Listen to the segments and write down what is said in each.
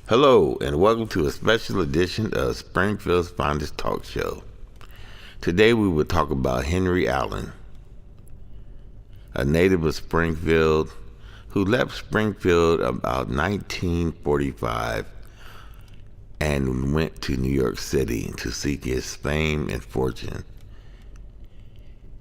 Hello, and welcome to a special edition of Springfield's Finest Talk Show. Today we will talk about Henry Allen, a native of Springfield who left Springfield about 1945 and went to New York City to seek his fame and fortune.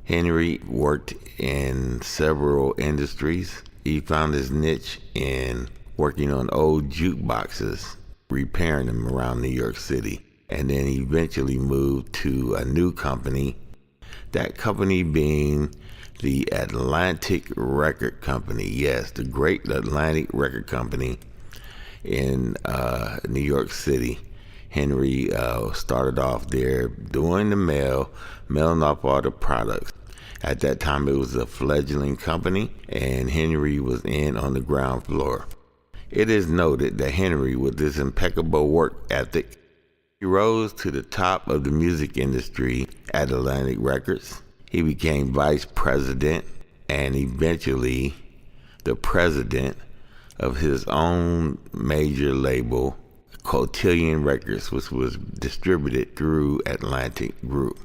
Henry worked in several industries. He found his niche in working on old jukeboxes, repairing them around New York City, and then he eventually moved to a new company, that company being the Atlantic Record Company. Yes, the great Atlantic Record Company in New York City. Henry started off there doing the mailing off all the products. At that time, it was a fledgling company, and Henry was in on the ground floor. It is noted that Henry, with this impeccable work ethic, he rose to the top of the music industry at Atlantic Records. He became vice president and eventually the president of his own major label, Cotillion Records, which was distributed through Atlantic Group.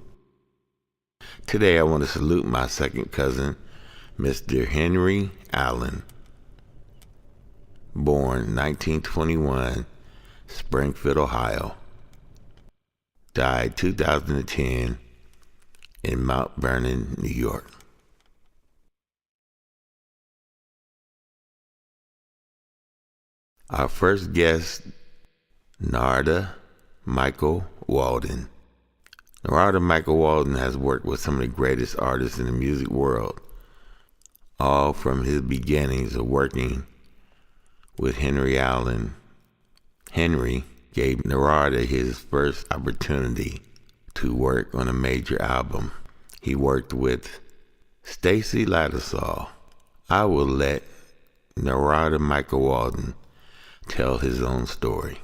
Today I want to salute my second cousin, Mr. Henry Allen, born 1921, Springfield, Ohio. Died 2010 in Mount Vernon, New York. Our first guest, Narada Michael Walden. Narada Michael Walden has worked with some of the greatest artists in the music world, all from his beginnings of working with Henry Allen. Henry gave Narada his first opportunity to work on a major album. He worked with Stacy Latticesaw. I will let Narada Michael Walden tell his own story.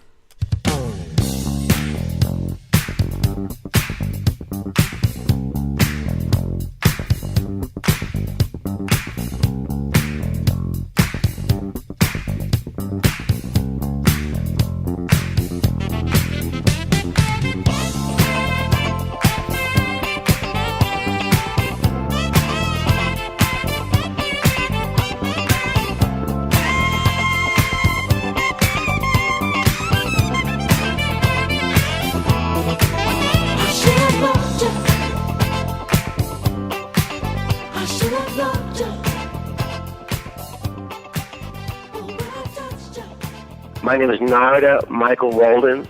My name is Narada Michael Walden,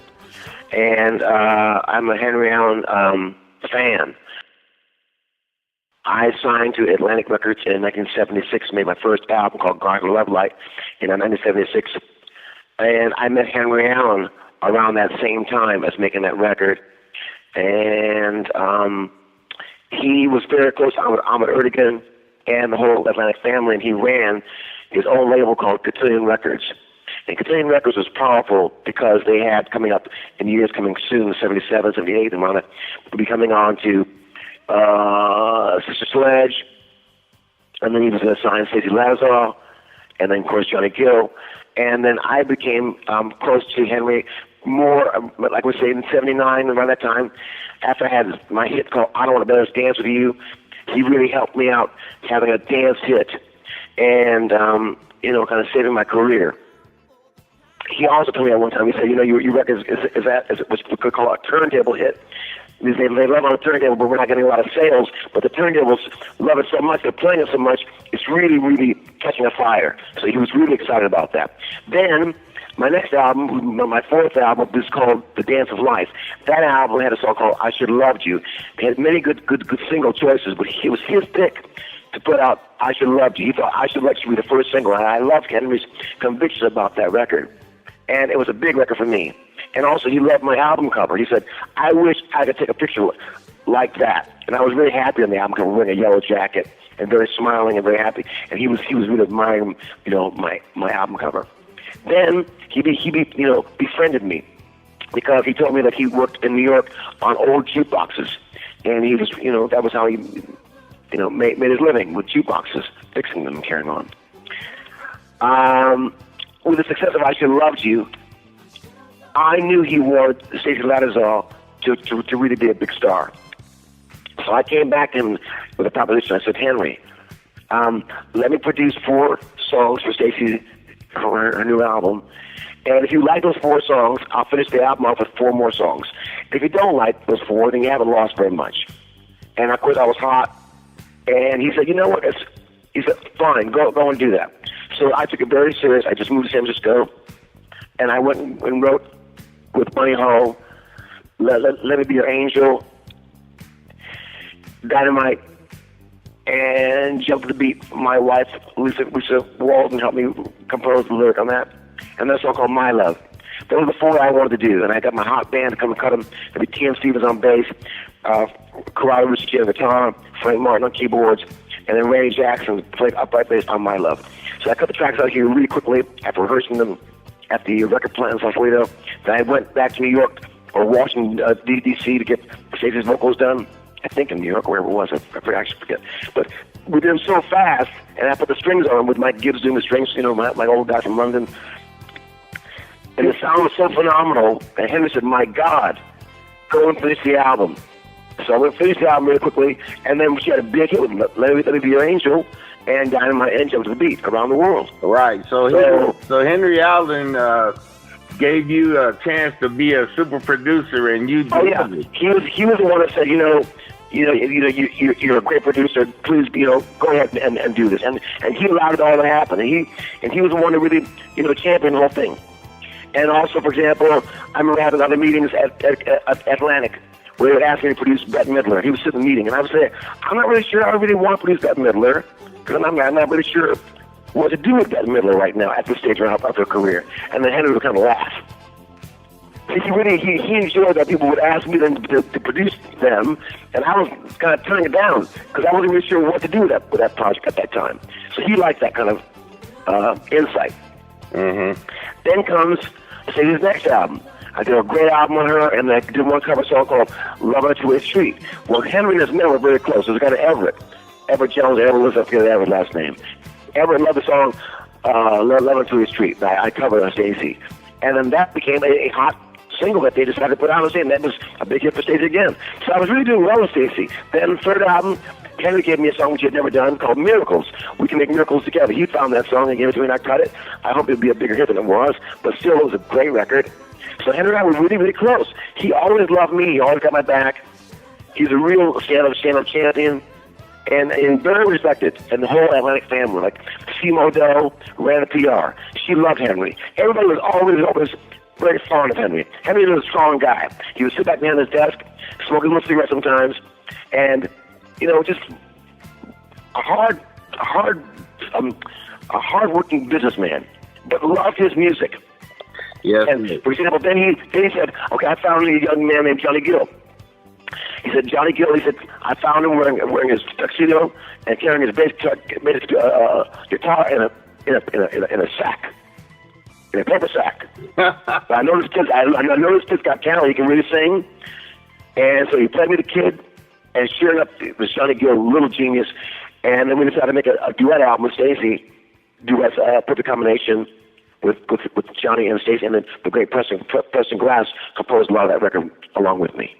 and I'm a Henry Allen fan. I signed to Atlantic Records in 1976, made my first album called Garden Love Light in 1976, and I met Henry Allen around that same time as making that record, and he was very close to Ahmet Ertegun and the whole Atlantic family, and he ran his own label called Cotillion Records. And Cotillion Records was powerful because they had coming up in years coming soon, 77, 78, and we'll be coming on to Sister Sledge, and then he was going to sign Stacy Latticesaw, and then, of course, Johnny Gill. And then I became close to Henry more, like we say, in 79, around that time, after I had my hit called I Don't Want to Better Dance With You. He really helped me out having a dance hit and, kind of saving my career. He also told me at one time, he said, your record is what we could call a turntable hit. They love on the turntable, but we're not getting a lot of sales. But the turntables love it so much, they're playing it so much, it's really, really catching a fire. So he was really excited about that. Then, my next album, my fourth album, is called The Dance of Life. That album had a song called I Should Have Loved You. It had many good single choices, but it was his pick to put out I Should Have Loved You. He thought I Should Have Loved You would be the first single, and I loved Henry's convictions about that record. And it was a big record for me. And also, he loved my album cover. He said, I wish I could take a picture like that. And I was really happy on the album cover, wearing a yellow jacket and very smiling and very happy. And he was really admiring, my album cover. Then he befriended me because he told me that he worked in New York on old jukeboxes, and he was, that was how he, made his living with jukeboxes, fixing them and carrying on. With the success of I Should Have Loved You, I knew he wanted Stacy Latticesaw to really be a big star. So I came back to him with a proposition. I said, Henry, let me produce 4 songs for Stacy for her new album. And if you like those 4 songs, I'll finish the album off with 4 more songs. If you don't like those 4, then you haven't lost very much. And of course, I was hot. And he said, you know what? He said, fine, go and do that. So I took it very serious. I just moved to San Francisco. And I went and wrote with Bunny Ho, Let Me Be Your Angel, Dynamite, and Jump to the Beat. My wife, Lisa Walden, helped me compose the lyric on that. And that's a song called My Love. Those were the 4 I wanted to do. And I got my hot band to come and cut them. There'd be T.M. Stevens on bass, Corrado Rucci on guitar, Frank Martin on keyboards, and then Randy Jackson played upright bass on My Love. So I cut the tracks out here really quickly after rehearsing them at the record plant in Sausalito. Then I went back to New York or Washington, D.C. to get Stacey's vocals done. I think in New York, wherever it was. I actually forget. But we did them so fast, and I put the strings on them with Mike Gibbs doing the strings, my old guy from London. And the sound was so phenomenal, and Henry said, my God, go and finish the album. So I went and finished the album really quickly, and then she had a big hit with Let Me Be Your Angel and Dynamite and Jump to the Beat around the world. Right. So Henry Alden gave you a chance to be a super producer, and you did. Oh yeah, he was the one that said, you're a great producer. Please, go ahead and do this. And he allowed it all to happen. And he was the one that really, championed the whole thing. And also, for example, I remember having other meetings at Atlantic where they would ask me to produce Bette Midler. He would sit in the meeting, and I would say, I'm not really sure I really want to produce Bette Midler, because I'm not really sure what to do with Bette Midler right now at this stage of her career. And then Henry would kind of laugh. He enjoyed that people would ask me then to produce them, and I was kind of turning it down because I wasn't really sure what to do with that project at that time. So he liked that kind of insight. Mm-hmm. Then comes Stacey's next album. I did a great album on her, and I did one cover song called Love on a Two-Way Street. Well, Henry and his men were very close. There's a guy named Everett Jones. Everett lives up here, Everett's last name. Everett loved the song Love on a Two-Way Street. I covered on Stacey. And then that became a hot single that they decided to put out, and that was a big hit for Stacey again. So I was really doing well with Stacey. Then third album, Henry gave me a song which he had never done called Miracles. We Can Make Miracles Together. He found that song and gave it to me, and I cut it. I hope it would be a bigger hit than it was, but still it was a great record. So Henry and I were really, really close. He always loved me. He always got my back. He's a real stand-up champion and very respected in the whole Atlantic family. Like Simo Doe ran the PR. She loved Henry. Everybody was always very fond of Henry. Henry was a strong guy. He would sit back behind his desk, smoke a little cigarette sometimes, and just a hard-working businessman, but loved his music. Yes. And for example, then he said, "Okay, I found a young man named Johnny Gill." He said, "Johnny Gill." He said, "I found him wearing his tuxedo and carrying his bass guitar in a sack." In a paper sack. But I noticed kid's got talent. He can really sing. And so he played me the kid, and sure enough, it was Johnny Gill, a little genius. And then we decided to make a duet album with Stacey. Duets, perfect combination with Johnny and Stacey. And then the great Preston Glass composed a lot of that record along with me.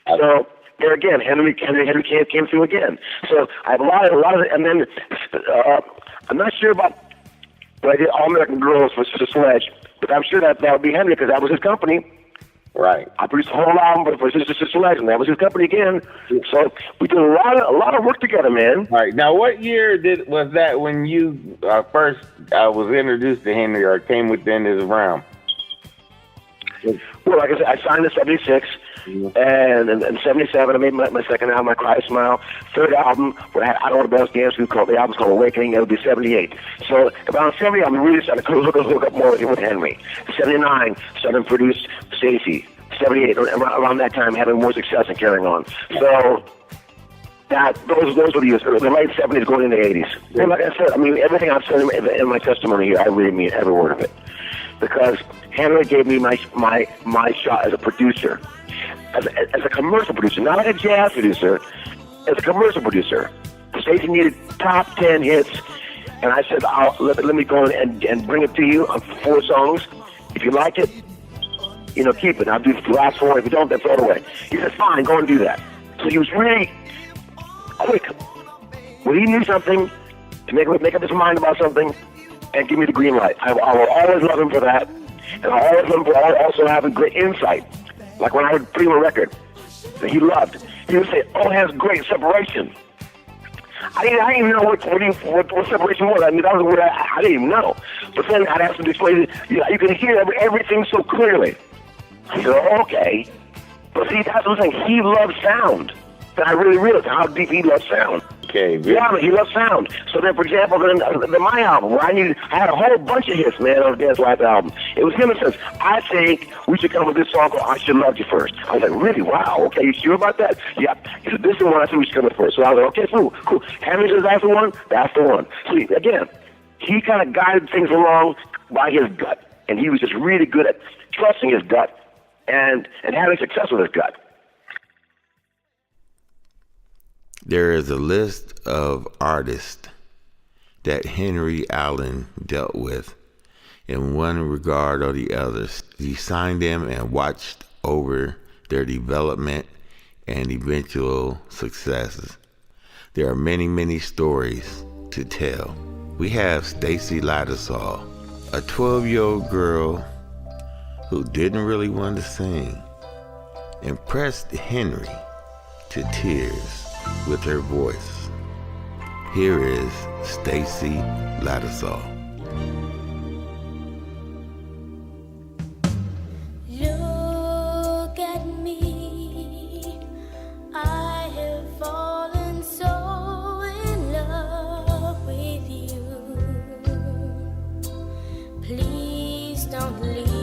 So there again, Henry came through again. So I have a lot of it. And then I'm not sure about. But I did All American Girls for Sister Sledge, but I'm sure that would be Henry because that was his company. Right. I produced the whole album for Sister Sledge, and that was his company again. So we did a lot of work together, man. All right. Now, what year was that when you first was introduced to Henry or came within his realm? Well, like I said, I signed in '76, and in '77 I made my second album, I Cry Smile. Third album, where I had I Don't Want to Bounce Dance, the album's called Awakening. That would be '78. So about '70, I'm really starting to hook up more with Henry. '79, starting to produce Stacey. '78, around that time, having more success and carrying on. So those were the years, the late '70s going into the '80s. And like I said, I mean, everything I've said in my testimony here, I really mean every word of it. Because Henry gave me my shot as a producer, as a commercial producer, not like a jazz producer, as a commercial producer. Stacey needed top 10 hits, and I said, let me go and bring it to you on 4 songs. If you like it, keep it. I'll do the last four. If you don't, then throw it away. He said, fine, go and do that. So he was really quick. When he knew something, to make up his mind about something, and give me the green light. I will always love him for that. And I always love him for also having great insight. Like when I heard Prima record that he loved, he would say, oh, it has great separation. I didn't even know what separation was. I mean, that was a word I didn't even know. But then I'd ask him to explain it. You can hear everything so clearly. I said, oh, okay. But see, that's what I'm saying. He loves sound. And I really realized how deep he loves sound. Okay. Yeah, but he loves sound. So then, for example, then my album, where I had a whole bunch of hits, man, on Dance Life album. It was him that says, I think we should come with this song called I Should Love You First. I was like, really? Wow, okay, you sure about that? Yeah. He said, this is the one I think we should come with first. So I was like, okay, cool. Henry says that's the one? That's the one. See, again, he kind of guided things along by his gut. And he was just really good at trusting his gut and having success with his gut. There is a list of artists that Henry Allen dealt with in one regard or the other. He signed them and watched over their development and eventual successes. There are many, many stories to tell. We have Stacey Lattisaw, a 12-year-old girl who didn't really want to sing, impressed Henry to tears with her voice. Here is Stacey Lattisaw. Look at me, I have fallen so in love with you. Please don't leave.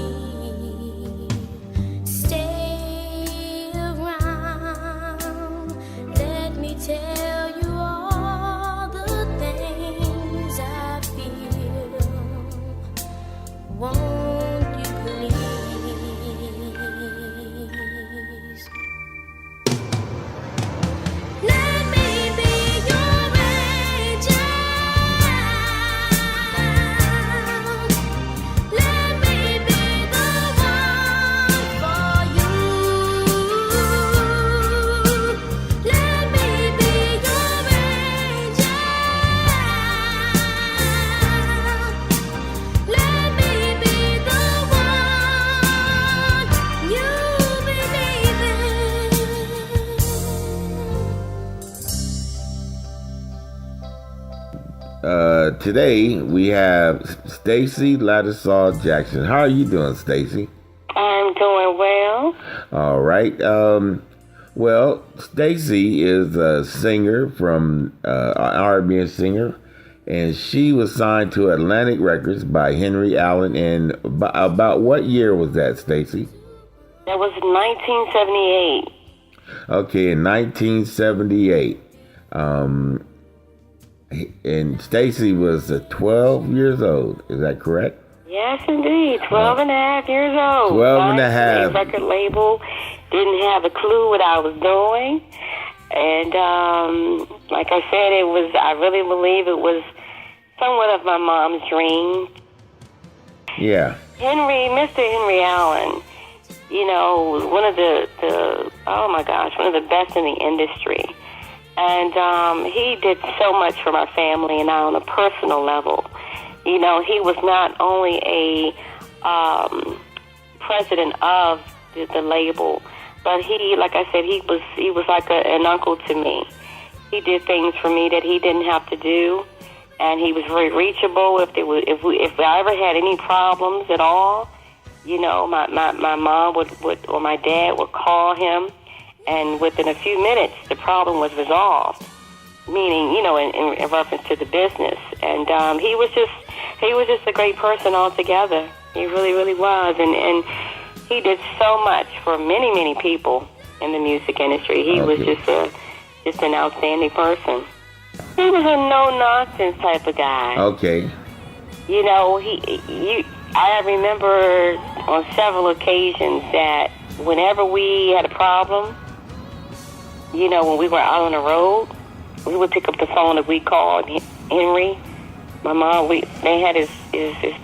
Tell you all the things I feel. Won't you please? Let me be your angel. Let me be the one for you. Let me be your angel. Let me be the one you believe in. Today we have Stacey Lattisaw Jackson. How are you doing, Stacey? I'm doing well. All right. Well, Stacey is a singer from an R&B singer, and she was signed to Atlantic Records by Henry Allen. And about what year was that, Stacey? That was 1978. Okay, in 1978. And Stacey was 12 years old. Is that correct? Yes, indeed. 12 and a half years old. 12 and a half. Record label. Didn't have a clue what I was doing. And like I said, I really believe it was somewhat of my mom's dream. Yeah. Mr. Henry Allen, one of the oh my gosh, one of the best in the industry. And he did so much for my family and I on a personal level. He was not only a president of the label, but like I said, he was like an uncle to me. He did things for me that he didn't have to do, and he was very reachable. If I ever had any problems at all, my mom would or my dad would call him, and within a few minutes the problem was resolved. Meaning, in reference to the business, and he was just a great person altogether. He really, really was, and he did so much for many, many people in the music industry. He was just an outstanding person. He was a no-nonsense type of guy. Okay. I remember on several occasions that whenever we had a problem, when we were out on the road, we would pick up the phone that we called Henry. My mom, they had his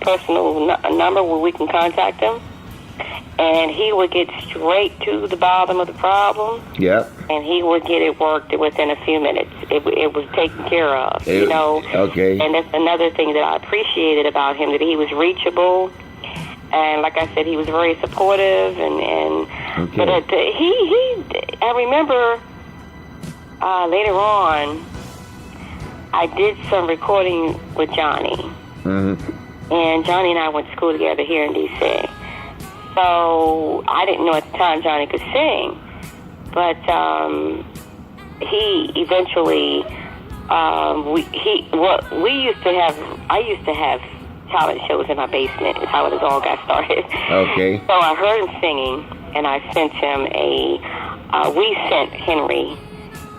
personal number where we can contact him. and he would get straight to the bottom of the problem. Yep. And he would get it worked within a few minutes. It was taken care of, you know. Okay. And that's another thing that I appreciated about him, that he was reachable. And like I said, he was very supportive. And Okay. but I remember later on, I did some recording with Johnny. Mm-hmm. And Johnny and I went to school together here in D.C. So I didn't know at the time Johnny could sing. But he eventually, I used to have talent shows in my basement. Is how it all got started. Okay. So I heard him singing, and I sent him we sent Henry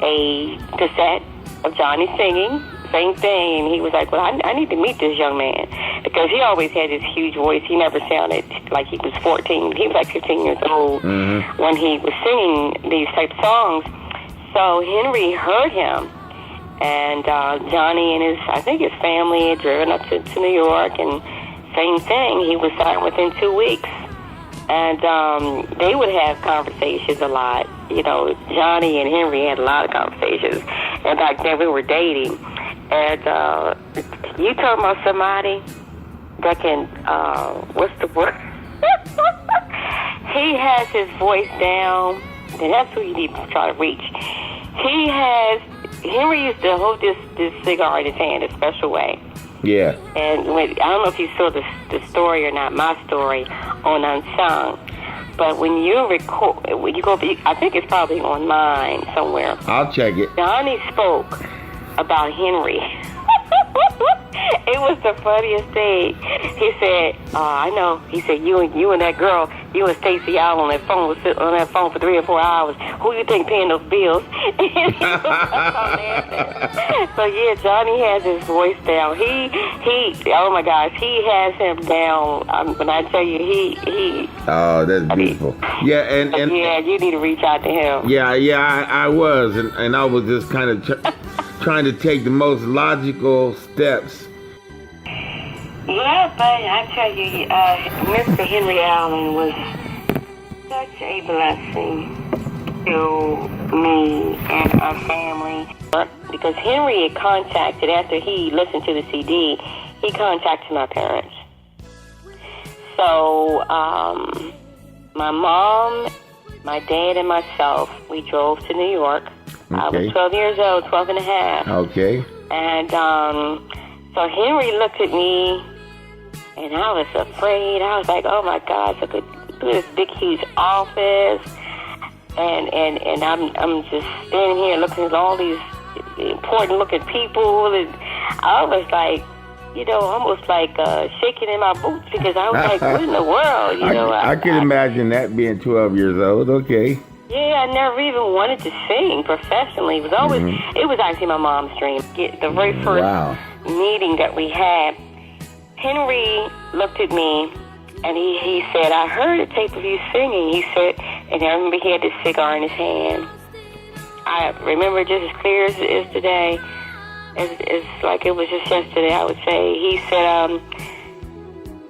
a cassette of Johnny singing, same thing, and he was like, well, I need to meet this young man, because he always had this huge voice. He never sounded like he was 14. He was like 15 years old when he was singing these type of songs. So Henry heard him, and Johnny and I think his family had driven up to New York, and same thing, he was signed within 2 weeks. And they would have conversations a lot. You know, Johnny and Henry had a lot of conversations. And back then we were dating. And you talking about somebody that can, what's the word? He has his voice down, and that's who you need to try to reach. Henry used to hold this cigar in his hand a special way. Yeah. And I don't know if you saw the story or not, my story on Unsung. But when you go, I think it's probably online somewhere. I'll check it. Johnny spoke about Henry. It was the funniest thing. He said, I know. He said, you and that girl, you and Stacy out on that phone for 3 or 4 hours. Who you think paying those bills? And he was laughing. So yeah, Johnny has his voice down. He oh my gosh, he has him down. When I tell you, he. Oh, that's beautiful. Yeah, and yeah, you need to reach out to him. Yeah, I was, and I was just kind of trying to take the most logical steps. Yeah, but I tell you, Mr. Henry Allen was such a blessing to me and our family. Because Henry had contacted, after he listened to the CD, he contacted my parents. So, my mom, my dad, and myself, we drove to New York. Okay. I was 12 years old, 12 and a half. Okay. And so Henry looked at me, and I was afraid. I was like, oh my God, look at this big, huge office. And I'm just standing here looking at all these important looking people. And I was like, almost like shaking in my boots, because I was like, what in the world? I can imagine that being 12 years old. Okay. Yeah, I never even wanted to sing professionally. It was always, it was actually my mom's dream. The very first meeting that we had, Henry looked at me, and he said, I heard a tape of you singing. He said, and I remember he had this cigar in his hand. I remember just as clear as today. It's like it was just yesterday, I would say. He said,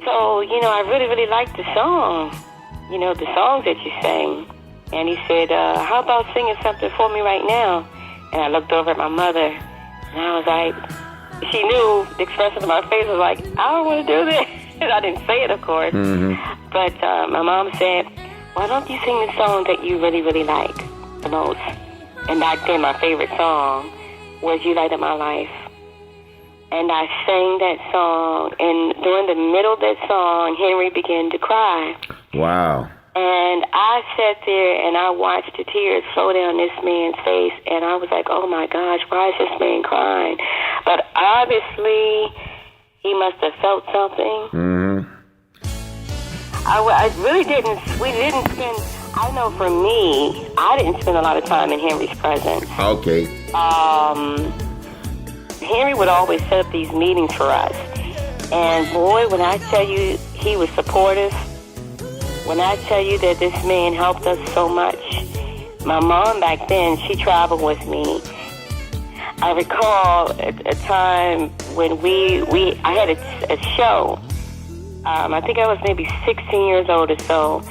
so, I really, really liked the song, the songs that you sang. And he said, how about singing something for me right now? And I looked over at my mother, and I was like, she knew, the expression on my face was like, I don't want to do this. And I didn't say it, of course. But my mom said, why don't you sing the song that you really, really like the most? And back then, my favorite song was You Light Up My Life. And I sang that song, and during the middle of that song, Henry began to cry. Wow. And I sat there and I watched the tears flow down this man's face, and I was like, oh my gosh, why is this man crying? But obviously, he must have felt something. I really didn't, we didn't spend, I know for me, I didn't spend a lot of time in Henry's presence. Okay. Henry would always set up these meetings for us. And boy, when I tell you he was supportive, when I tell you that this man helped us so much, my mom back then, she traveled with me. I recall a time when I had a show. I think I was maybe 16 years old or so,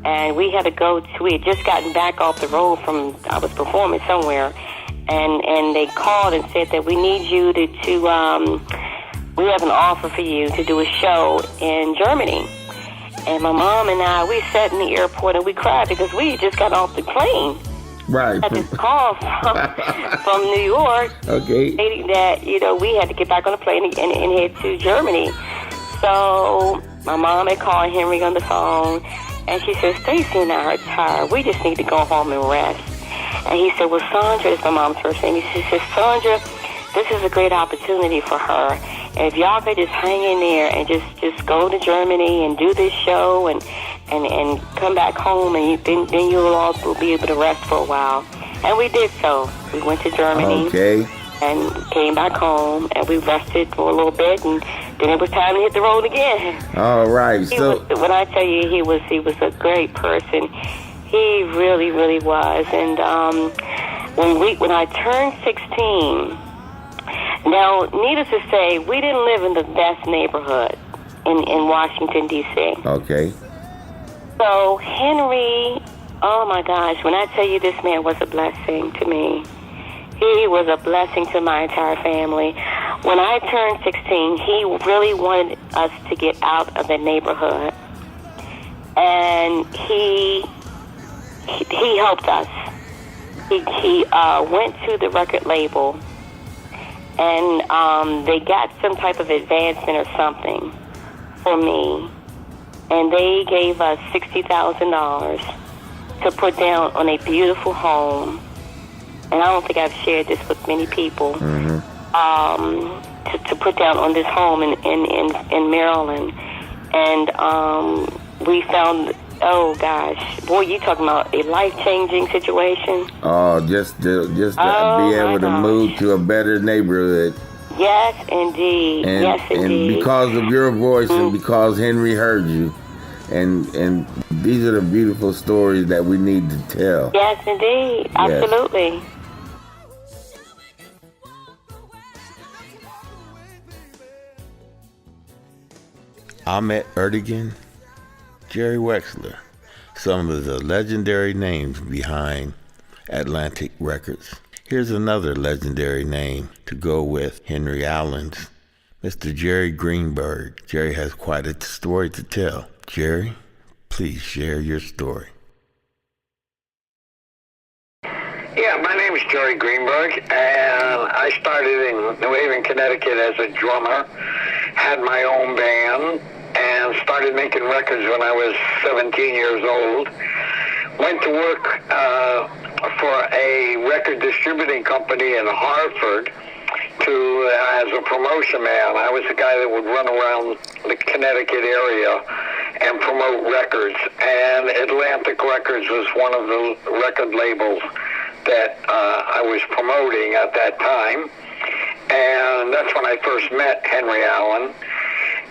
and we had to go to. We had just gotten back off the road from. I was performing somewhere, and they called and said that we need you to we have an offer for you to do a show in Germany. And my mom and I, we sat in the airport and we cried because we had just got off the plane. Right. Had this call from New York, Okay. stating that we had to get back on the plane and head to Germany. So my mom had called Henry on the phone, and she said, "Stacy and I are tired. We just need to go home and rest." And he said, "Well, Sandra," is my mom's first name. He said, "Sandra, this is a great opportunity for her. And if y'all could just hang in there and just go to Germany and do this show and come back home, and then you'll all be able to rest for a while." And we did so. We went to Germany. Okay. And came back home, and we rested for a little bit, and then it was time to hit the road again. All right. When I tell you he was a great person, he really, really was. And when I turned 16, now needless to say, we didn't live in the best neighborhood in Washington D.C. Okay. So Henry, oh my gosh, when I tell you this man was a blessing to me. He was a blessing to my entire family. When I turned 16, he really wanted us to get out of the neighborhood. And he helped us. He went to the record label, and they got some type of advancement or something for me. And they gave us $60,000 to put down on a beautiful home. And I don't think I've shared this with many people, to put down on this home in Maryland. And we found, oh gosh, boy, you talking about a life-changing situation. Oh, just to be able to move to a better neighborhood. Yes, indeed. Yes, indeed. And because of your voice and because Henry heard you. And these are the beautiful stories that we need to tell. Yes, indeed. Yes. Absolutely. Ahmet Ertegun, Jerry Wexler, some of the legendary names behind Atlantic Records. Here's another legendary name to go with Henry Allen's, Mr. Jerry Greenberg. Jerry has quite a story to tell. Jerry, please share your story. Yeah, my name is Jerry Greenberg, and I started in New Haven, Connecticut as a drummer, had my own band, and started making records when I was 17 years old. Went to work for a record distributing company in Hartford as a promotion man. I was the guy that would run around the Connecticut area and promote records, and Atlantic Records was one of the record labels that I was promoting at that time. And that's when I first met Henry Allen.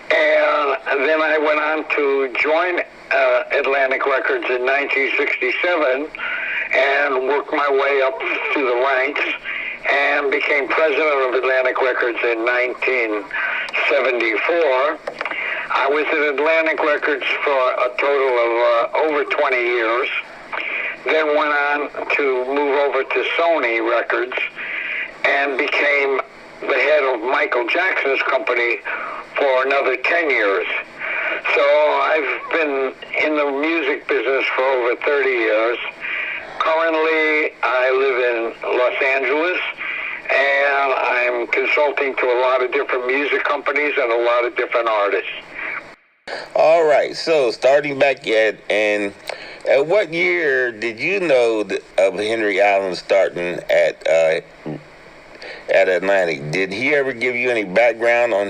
And then I went on to join Atlantic Records in 1967 and worked my way up through the ranks and became president of Atlantic Records in 1974. I was at Atlantic Records for a total of over 20 years. Then went on to move over to Sony Records and became the head of Michael Jackson's company for another 10 years. So I've been in the music business for over 30 years. Currently, I live in Los Angeles, and I'm consulting to a lot of different music companies and a lot of different artists. All right, so starting back at what year did you know of Henry Allen starting at Atlantic? Did he ever give you any background on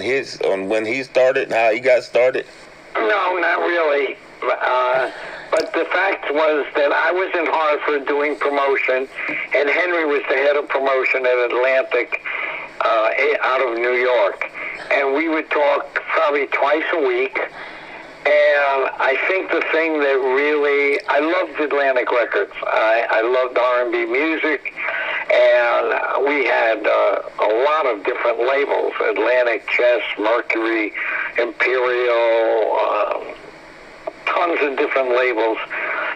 when he started and how he got started? No, not really. But the fact was that I was in Hartford doing promotion, and Henry was the head of promotion at Atlantic out of New York. And we would talk probably twice a week. And I think the thing that really, I loved Atlantic Records. I loved R&B music, and we had a lot of different labels: Atlantic, Chess, Mercury, Imperial, tons of different labels.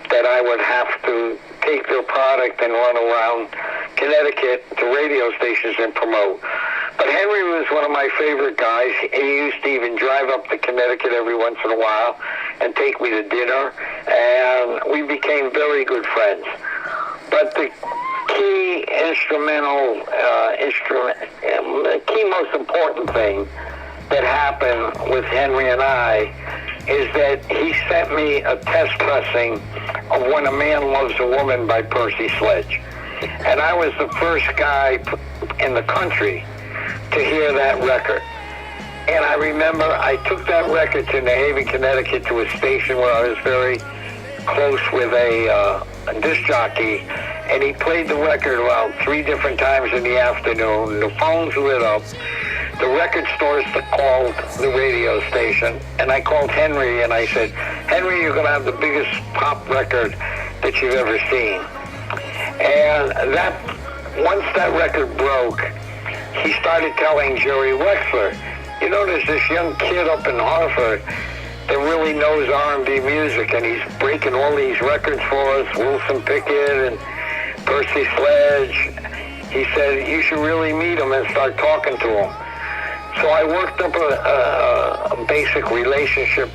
that I would have to take their product and run around Connecticut to radio stations and promote. But Henry was one of my favorite guys. He used to even drive up to Connecticut every once in a while and take me to dinner, and we became very good friends. But the key most important thing that happened with Henry and I is that he sent me a test pressing of When a Man Loves a Woman by Percy Sledge. And I was the first guy in the country to hear that record. And I remember I took that record to New Haven, Connecticut, to a station where I was very close with a disc jockey, and he played the record around 3 different times in the afternoon. The phones lit up. The record stores called the radio station, and I called Henry, and I said, Henry, you're going to have the biggest pop record that you've ever seen. And once that record broke, he started telling Jerry Wexler, you know, there's this young kid up in Hartford that really knows R&B music, and he's breaking all these records for us, Wilson Pickett and Percy Sledge. He said, you should really meet him and start talking to him. So I worked up a basic relationship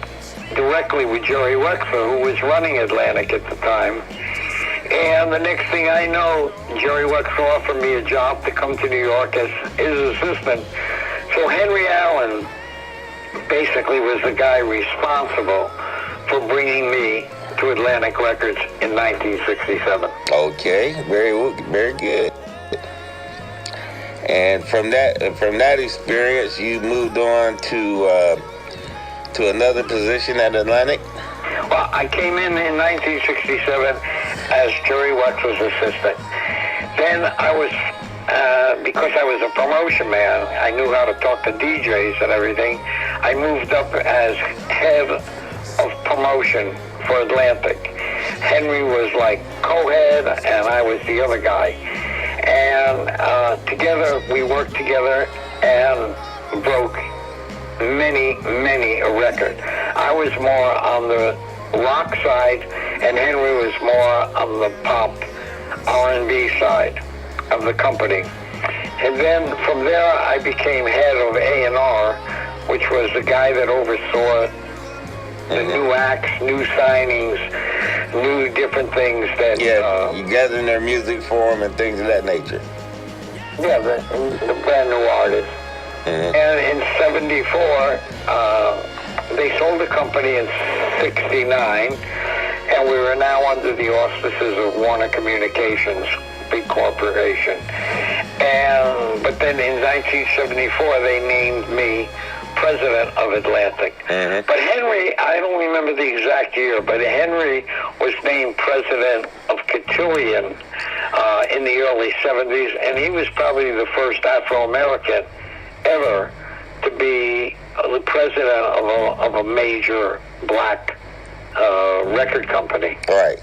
directly with Jerry Wexler, who was running Atlantic at the time. And the next thing I know, Jerry Wexler offered me a job to come to New York as his assistant. So Henry Allen basically was the guy responsible for bringing me to Atlantic Records in 1967. Okay, very good. And from that experience, you moved on to another position at Atlantic? Well, I came in 1967 as Jerry Wexler's assistant. Then I was, because I was a promotion man, I knew how to talk to DJs and everything, I moved up as head of promotion for Atlantic. Henry was like co-head, and I was the other guy. And together, we worked together and broke many a record. I was more on the rock side, and Henry was more on the pop R&B side of the company. And then from there, I became head of A&R, which was the guy that oversaw the new acts, new signings, new different things that... Yeah, you gathering their music for them and things of that nature. Yeah, the brand new artists. Mm-hmm. And in 74, they sold the company in 69, and we were now under the auspices of Warner Communications, big corporation. But then in 1974, they named me president of Atlantic. Mm-hmm. But Henry, I don't remember the exact year, but Henry was named president of Cotillion in the early 70s, and he was probably the first Afro-American ever to be the president of a major black record company. Right.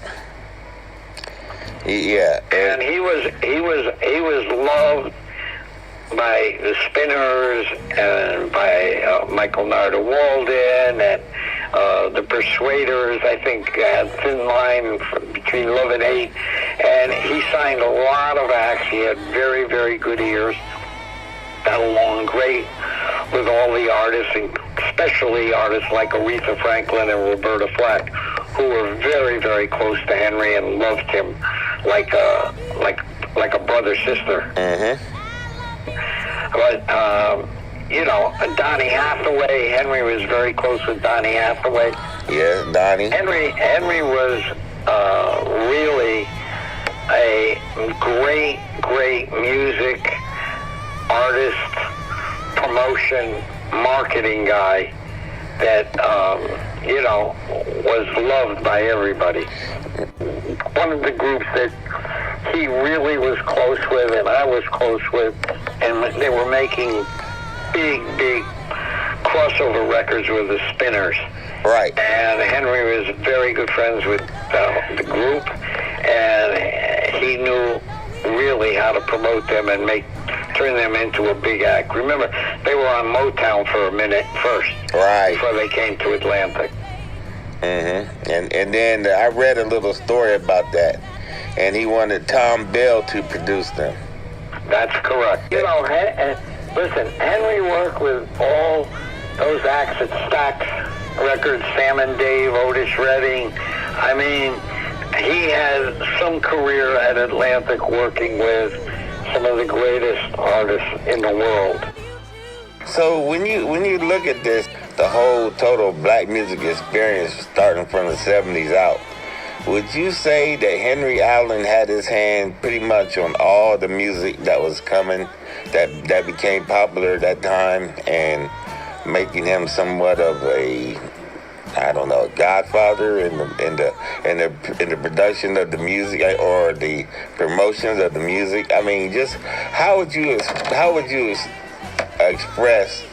Yeah. And he was loved by the Spinners and by Michael Narada Walden and the Persuaders. I think had Thin Line between Love and Hate, and he signed a lot of acts. He had very good ears. Got along great with all the artists, and especially artists like Aretha Franklin and Roberta Flack, who were very close to Henry and loved him like a brother sister. Mm-hmm. But Donny Hathaway, Henry was very close with Donny Hathaway. Yeah, Donny. Henry was really a great music artist, promotion, marketing guy that was loved by everybody. One of the groups that he really was close with, and I was close with, and they were making big crossover records with the Spinners. Right. And Henry was very good friends with the group, and he knew really how to promote them and turn them into a big act. Remember, they were on Motown for a minute first, right, before they came to Atlantic. And then I read a little story about that, and he wanted Tom Bell to produce them. That's correct. You know, listen, Henry worked with all those acts at Stax Records, Sam and Dave, Otis Redding. I mean, he had some career at Atlantic working with some of the greatest artists in the world. So when you look at this, the whole total black music experience starting from the 70s out, would you say that Henry Allen had his hand pretty much on all the music that was coming, that became popular at that time, and making him somewhat of a, I don't know, godfather in the production of the music or the promotions of the music? I mean, just how would you express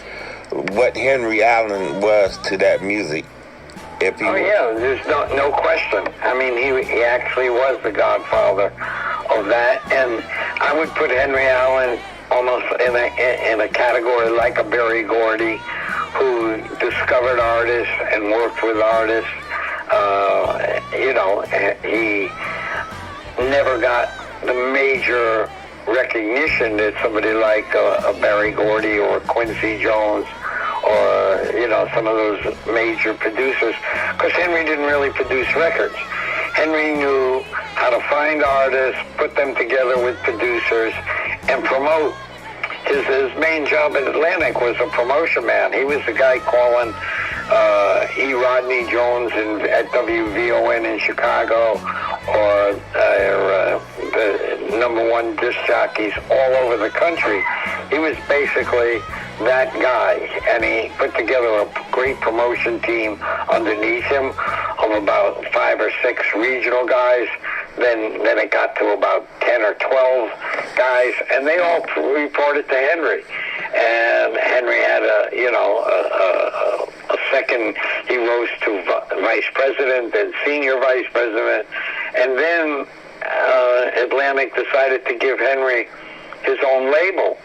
what Henry Allen was to that music? If he there's no question. I mean, he actually was the godfather of that, and I would put Henry Allen almost in a category like a Berry Gordy, who discovered artists and worked with artists. You know, he never got the major recognition that somebody like a Berry Gordy or Quincy Jones or, you know, some of those major producers, because Henry didn't really produce records. Henry knew how to find artists, put them together with producers, and promote. His main job at Atlantic was a promotion man. He was the guy calling E. Rodney Jones at WVON in Chicago, or the number one disc jockeys all over the country. He was basically that guy, and he put together a great promotion team underneath him of about 5 or 6 regional guys. Then it got to about 10 or 12 guys, and they all reported to Henry. And Henry had a second, he rose to vice president, then senior vice president, and then Atlantic decided to give Henry his own label.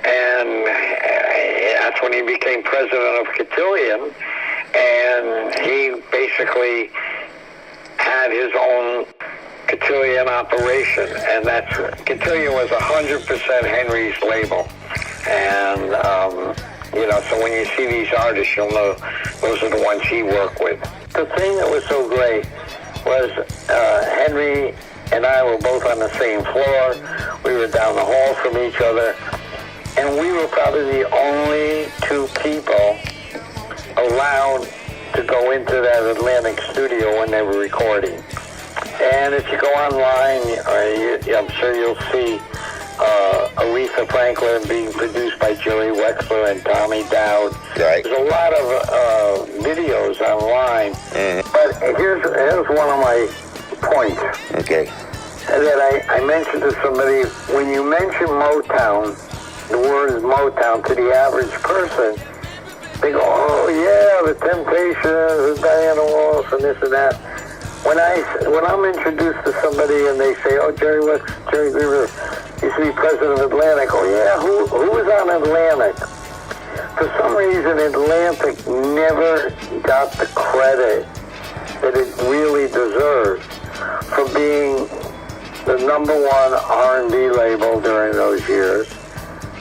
And that's when he became president of Cotillion, and he basically had his own Cotillion operation, and Cotillion was 100% Henry's label. And so when you see these artists, you'll know those are the ones he worked with. The thing that was so great was Henry and I were both on the same floor. We were down the hall from each other, and we were probably the only 2 people allowed to go into that Atlantic studio when they were recording. And if you go online, I'm sure you'll see Aretha Franklin being produced by Jerry Wexler and Tommy Dowd. Right. There's a lot of videos online. But here's one of my points. Okay. That I mentioned to somebody, when you mention Motown, the word Motown to the average person, they go, oh yeah, the Temptations, the Diana Ross, and this and that. When I'm introduced to somebody and they say, oh, Jerry Greenberg used to be president of Atlantic. Oh yeah, who was on Atlantic? For some reason, Atlantic never got the credit that it really deserved for being the number 1 R&B label during those years,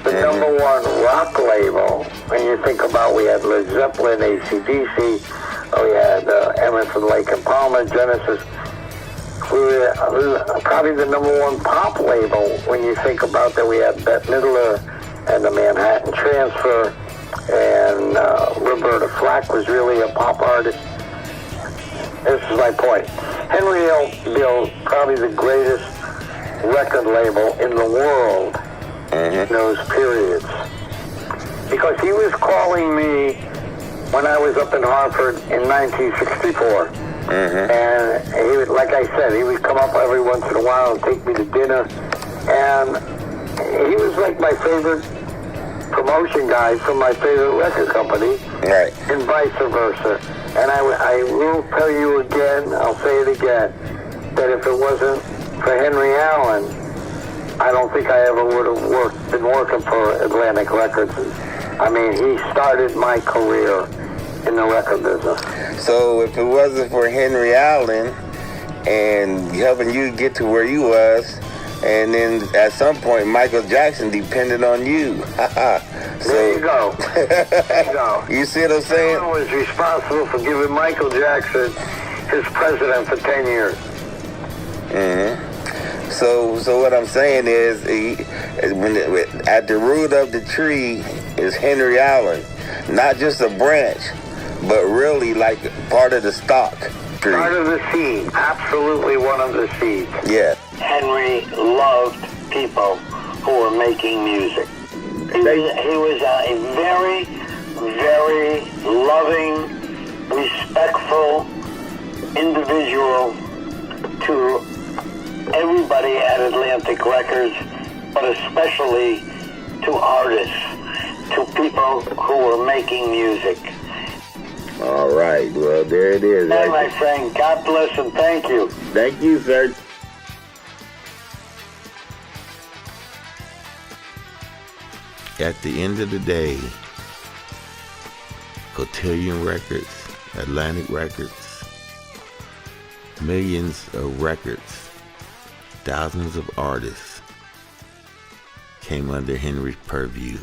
the number 1 rock label. When you think about, we had Led Zeppelin, AC/DC, we had Emerson, Lake and Palmer, Genesis. We were probably the number 1 pop label when you think about that. We had Bette Midler and the Manhattan Transfer, and Roberta Flack was really a pop artist. This is my point. Henry built probably the greatest record label in the world in those periods, because he was calling me when I was up in Hartford in 1964. And he would, like I said, he would come up every once in a while and take me to dinner. And he was like my favorite promotion guy from my favorite record company, right, and vice versa. And I will tell you again, I'll say it again, that if it wasn't for Henry Allen, I don't think I ever would have been working for Atlantic Records. I mean, he started my career in the record business. So if it wasn't for Henry Allen and helping you get to where you was, and then at some point Michael Jackson depended on you. So, there you go. There you go. You see what I'm saying? I was responsible for giving Michael Jackson his president for 10 years. Mm-hmm. So what I'm saying is, at the root of the tree is Henry Allen, not just a branch, but really like part of the stock tree. Part of the seed, absolutely one of the seeds. Yeah. Henry loved people who were making music. He was a very, very loving, respectful individual to everybody at Atlantic Records, but especially to artists, to people who were making music. All right. Well, there it is. Hey, my friend, God bless and thank you. Thank you, sir. At the end of the day, Cotillion Records, Atlantic Records, millions of records, thousands of artists came under Henry's purview.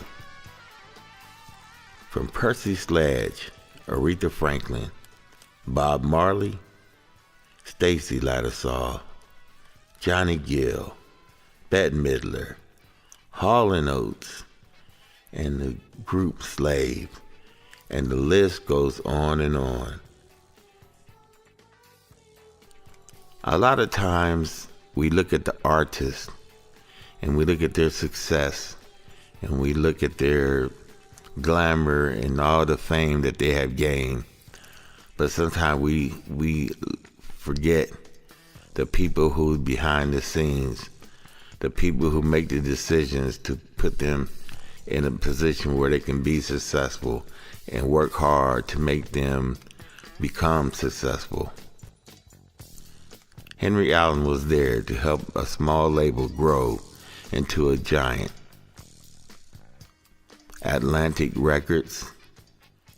From Percy Sledge, Aretha Franklin, Bob Marley, Stacy Latticesaw, Johnny Gill, Bette Midler, Hall & Oates, and the group Slave, and the list goes on and on. A lot of times we look at the artists and we look at their success and we look at their glamour and all the fame that they have gained, but sometimes we forget the people who are behind the scenes, the people who make the decisions to put them in a position where they can be successful and work hard to make them become successful. Henry Allen was there to help a small label grow into a giant. Atlantic Records,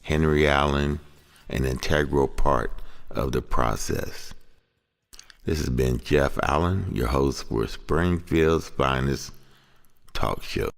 Henry Allen, an integral part of the process. This has been Jeff Allen, your host for Springfield's Finest Talk Show.